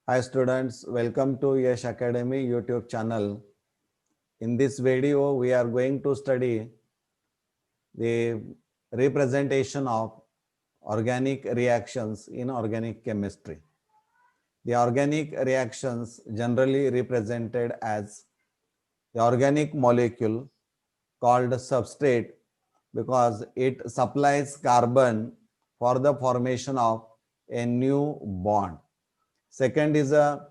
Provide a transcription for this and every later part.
Hi students, welcome to Yash Academy YouTube channel. In this video, we are going to study the representation of organic reactions in organic chemistry. The organic reactions generally represented as the organic molecule called substrate because it supplies carbon for the formation of a new bond. Second is a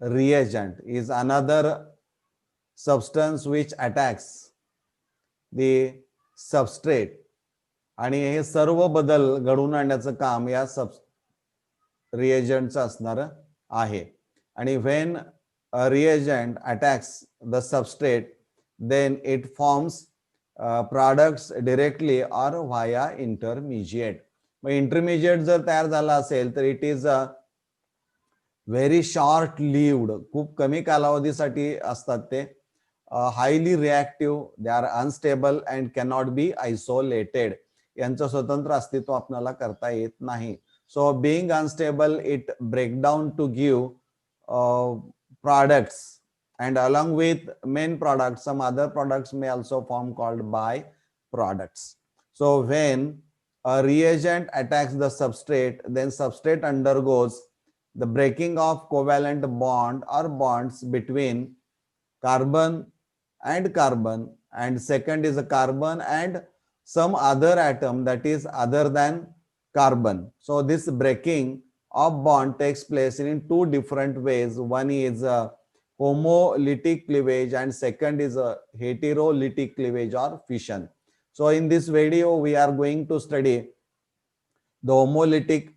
reagent is another substance which attacks the substrate आणि हे सर्व बदल घडवून आणण्याचं काम या सब रिएजंटचं असणार आहे आणि when a reagent attacks the substrate then it forms products directly or via intermediate. मग इंटरमिजिएट जर तयार झाला असेल तर it is a very short lived, खूप कमी कालावधीसाठी असतात ते. Highly reactive, they are unstable and cannot be isolated. यांचं स्वतंत्र अस्तित्व आपल्याला करता येत नाही. So being unstable it break down to give products, and along with main products some other products may also form called by products. So when a reagent attacks the substrate, then substrate undergoes the breaking of covalent bond or bonds between carbon and carbon, and second is a carbon and some other atom that is other than carbon. So this breaking of bond takes place in two different ways. One is a homolytic cleavage and second is a heterolytic cleavage or fission. So in this video we are going to study the homolytic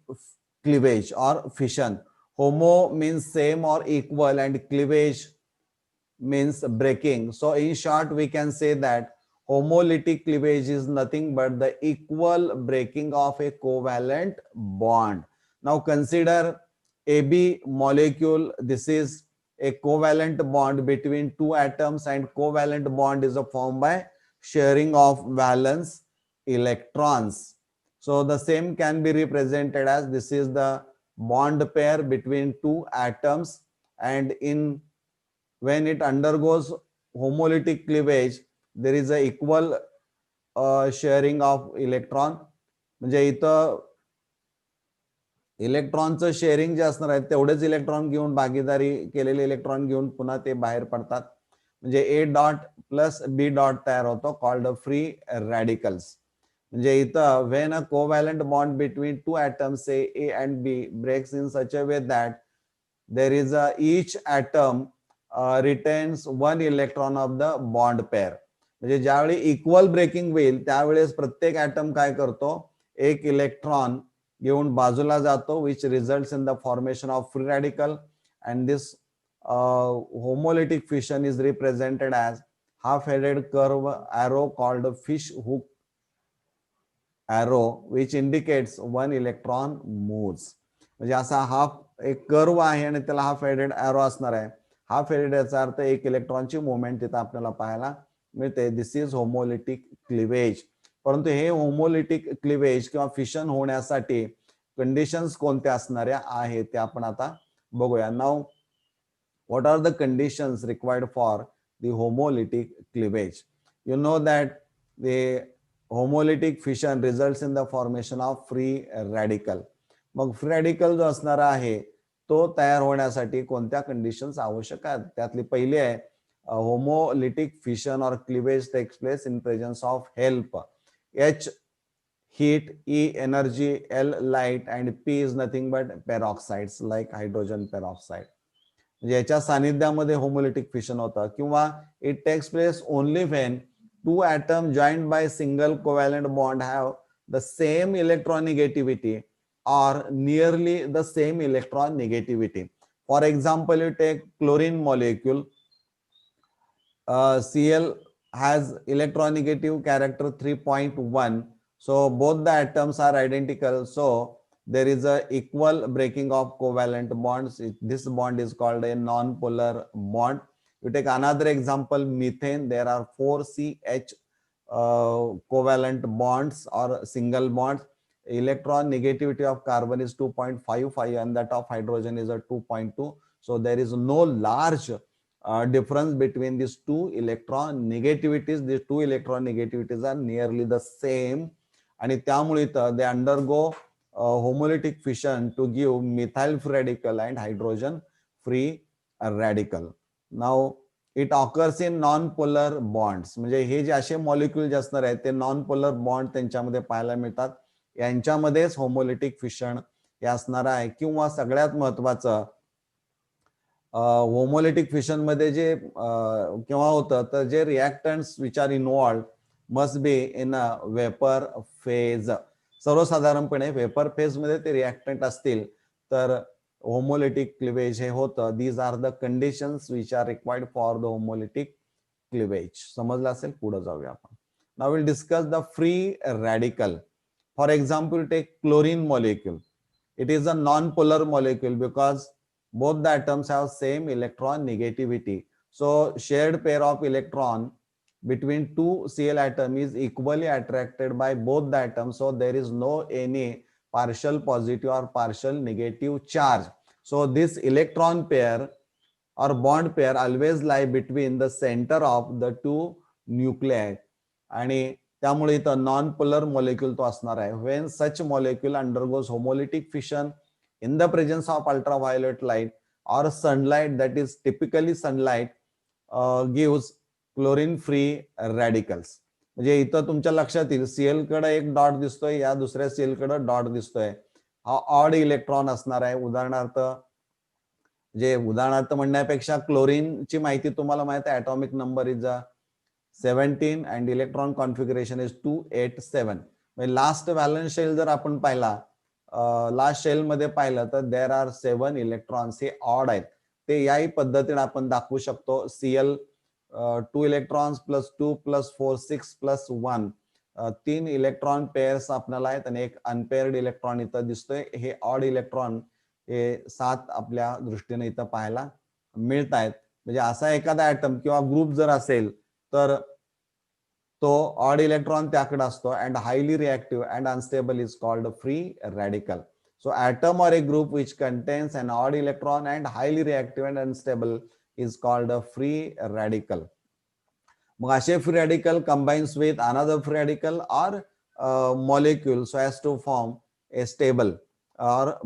cleavage or fission. Homo means same or equal and cleavage means breaking. So in short we can say that homolytic cleavage is nothing but the equal breaking of a covalent bond. Now consider AB molecule. This is a covalent bond between two atoms, and covalent bond is formed by sharing of valence electrons. So the same can be represented as this is the bond pair between two atoms, and in when it undergoes homolytic cleavage there is a equal sharing of electron. म्हणजे इथं इलेक्ट्रॉनचं sharing जे असणार आहे तेवढेच electron घेऊन भागीदारी केलेले इलेक्ट्रॉन घेऊन पुन्हा ते बाहेर पडतात. म्हणजे A dot plus B dot तयार होतो कॉल्ड फ्री रॅडिकल्स. म्हणजे इथं when a covalent bond between two atoms say A and B breaks in such a way that there is a each atom retains one electron of the bond pair. म्हणजे ज्यावेळी equal breaking होईल त्यावेळेस प्रत्येक item काय करतो, एक electron घेऊन बाजूला जातो, which results in the formation of free radical, and this homolytic fission is represented as half-headed curve arrow called fish hook arrow, which indicates one electron moves. म्हणजे असा हाफ एक कर्व आहे आणि त्याला हाफ हेडेड एरो असणार आहे. Half headed याचा अर्थ एक इलेक्ट्रॉनची मुवमेंट तिथं आपल्याला पाहायला मिळते. दिस इज होमोलिटिक क्लिवेज. परंतु हे होमोलिटिक क्लिवेज किंवा फिशन होण्यासाठी कंडिशन्स कोणत्या असणाऱ्या आहेत ते आपण आता बघूया. Now what are the conditions required for the homolytic cleavage? You know that the homolytic fission results in the formation of free radical. मग फ्री रॅडिकल जो असणार आहे तो तयार होण्यासाठी कोणत्या कंडिशन्स आवश्यक आहेत? त्यातली पहिली आहे होमोलिटिक फिशन और cleavage takes place in presence of help. H heat, E energy, L light and P is nothing but peroxides like hydrogen peroxide. म्हणजे याच्या सानिध्यामध्ये होमोलिटिक फिशन होतं. किंवा it takes place only when two atom joined by single covalent bond have the same electronegativity or nearly the same electron negativity. For example, you take chlorine molecule. Cl has electronegative character 3.1. So both the atoms are identical. So there is a equal breaking of covalent bonds. This bond is called a non-polar bond. You take another example, methane. There are 4 CH covalent bonds or single bonds. electron negativity of carbon is 2.55 and that of hydrogen is a 2.2. So there is no large difference between these two electron negativities. These two electron negativities are nearly the same, आणि त्यामुळे they undergo homolytic fission to give methyl free radical and hydrogen free radical. Now it occurs in non-polar bonds. म्हणजे हे जे असे molecule जे असणार आहेत ते नॉन पोलर बॉन्ड त्यांच्यामध्ये पाहायला मिळतात. यांच्यामध्येच होमोलिटिक फिशन हे असणार आहे. किंवा सगळ्यात महत्वाचं होमोलिटिक फिशन मध्ये जे केव्हा होतं तर जे reactants which are involved must be in a vapour phase. सर्वसाधारणपणे वेपर फेज मध्ये ते रिएक्टंट असतील तर होमोलिटिक क्लिवेज हे होतं. These are the conditions which are required for the homolytic cleavage. समजलं असेल, पुढे जाऊया आपण. Now will discuss the free radical. For example take chlorine molecule. It is a non polar molecule because both the atoms have same electron negativity. So shared pair of electron between two Cl atom is equally attracted by both the atoms. So there is no any partial positive or partial negative charge. So this electron pair or bond pair always lie between the center of the two nuclei. आणि त्यामुळे इथं non polar molecule तो असणार आहे. When such molecule undergoes homolytic fission in the presence of ultraviolet light or sunlight, that is typically sunlight, gives chlorine free radicals. म्हणजे इथं तुमच्या लक्षात येईल Cl कडे एक डॉट दिसतोय, या दुसऱ्या Cl कडे डॉट दिसतोय. हा ऑड इलेक्ट्रॉन असणार आहे. उदाहरणार्थ म्हणण्यापेक्षा क्लोरीनची माहिती तुम्हाला माहिती आहे. Atomic number is 17 and electron configuration is 287. Last valence shell जर आपण पाहिला, लास्ट शेल मध्ये पाहिलं तर देर आर 7 इलेक्ट्रॉन्स. हे ऑड आहेत. ते याही पद्धतीने आपण दाखवू शकतो. Cl 2 electrons plus 2 plus 4 6 plus 1 3 electron pairs आपल्याला आहेत आणि एक अनपेअर्ड इलेक्ट्रॉन इथं दिसतोय. हे ऑड इलेक्ट्रॉन हे 7 आपल्या दृष्टीने इथं पाहायला मिळत आहेत. म्हणजे असा एखादा ऍटम किंवा ग्रुप जर असेल तर तो ऑड इलेक्ट्रॉन त्याकडे असतो. And highly reactive and unstable is called free radical. So atom or a group which contains an odd electron and highly reactive and unstable is called a free radical. मग असे free radical combines with another free radical or molecule so as to form a stable or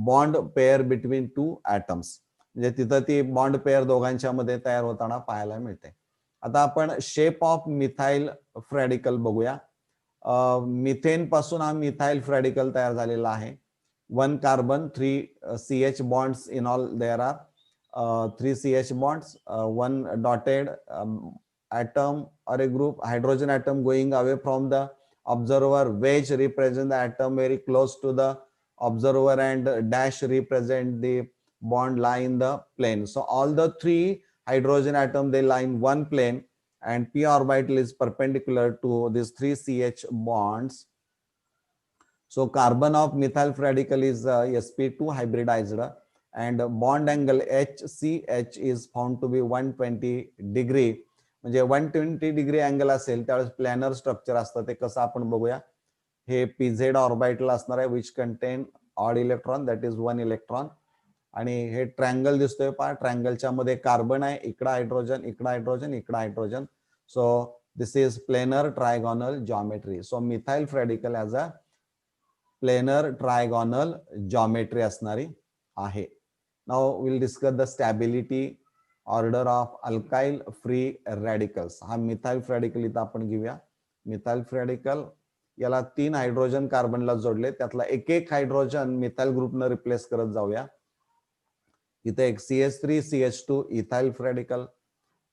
bond pair between two atoms. म्हणजे तिथं ती bond pair दोघांच्या मध्ये तयार होताना पाहायला मिळते. आता आपण shape of methyl free radical बघूया. मिथेन पासून हा मिथाइल फ्री रॅडिकल तयार झालेला आहे. 1 carbon, 3 CH bonds in all. There are 3 CH bonds, 1 dotted atom or a group hydrogen atom going away from the observer. Wedge represent the atom very close to the observer and dash represent the bond lie in the plane. So all the 3 hydrogen atom they lie in one plane and p orbital is perpendicular to these 3 CH bonds. So carbon of methyl free radical is sp2 hybridized and bond angle HCH is found to be 120 degree. म्हणजे 120 degree angle असेल त्यावेळेस planar structure असतं. ते कसं आपण बघूया. हे pz orbital असणार आहे which contain odd electron, that is 1 electron. आणि हे ट्रायंगल दिसतोय पहा. ट्रायंगलच्या मध्ये कार्बन आहे, इकडं हायड्रोजन, इकडं हायड्रोजन, इकडं hydrogen. So this is planar trigonal geometry. So methyl free radical as a planar trigonal geometry असणारी आहे. Now will discuss the stability order of alkyl free radicals. हा मिथाइल फ्री रॅडिकल इथं आपण घेऊया. Methyl free radical याला 3 hydrogen कार्बनला जोडले, त्यातला एक एक हायड्रोजन मिथाइल ग्रुपनं रिप्लेस करत जाऊया. इथे एक CH3 CH2 ethyl free radical,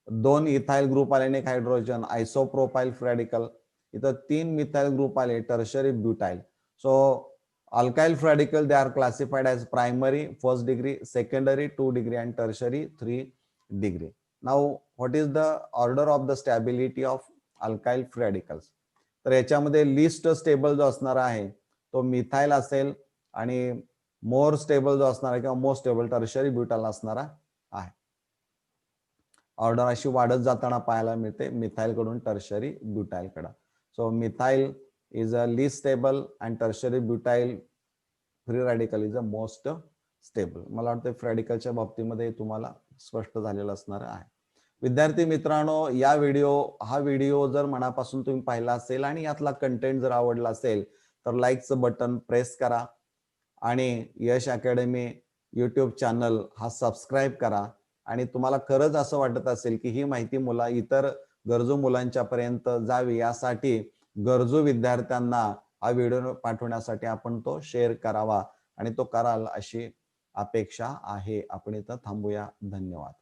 2 ethyl group आले आणि एक हायड्रोजन आयसोप्रोपाइल फ्री रॅडिकल. इथं 3 मिथाइल ग्रुप आले, tertiary butyl. So alkyl free radical they are classified as primary 1st degree, secondary 2 degree and tertiary 3 degree. Now what is the order of the stability of alkyl free radicals? तर याच्यामध्ये list stable जो असणार आहे तो methyl असेल आणि more stable जो असणार आहे किंवा मोस्ट स्टेबल टर्शरी ब्युटाइल असणारा आहे. ऑर्डर अशी वाढत जाताना पाहायला मिळते मिथाइल कडून टर्शरी ब्युटाइल कडे. So methyl is a least stable and tertiary butyl free radical is a most stable. मला वाटतं फ्री रॅडिकलच्या बाबतीमध्ये तुम्हाला स्पष्ट झालेलं असणार आहे. विद्यार्थी मित्रांनो, हा व्हिडिओ जर मनापासून तुम्ही पाहिला असेल आणि यातला कंटेंट जर आवडला असेल तर लाईकचं बटन प्रेस करा आणि यश अकॅडमी YouTube चॅनल हा सबस्क्राईब करा. आणि तुम्हाला खरंच असं वाटत असेल की ही माहिती इतर गरजू मुलांच्या पर्यंत जावी यासाठी गरजू विद्यार्थ्यांना हा व्हिडिओ पाठवण्यासाठी आपण तो शेअर करावा आणि तो कराल अशी अपेक्षा आहे. आपण इथं थांबूया. धन्यवाद.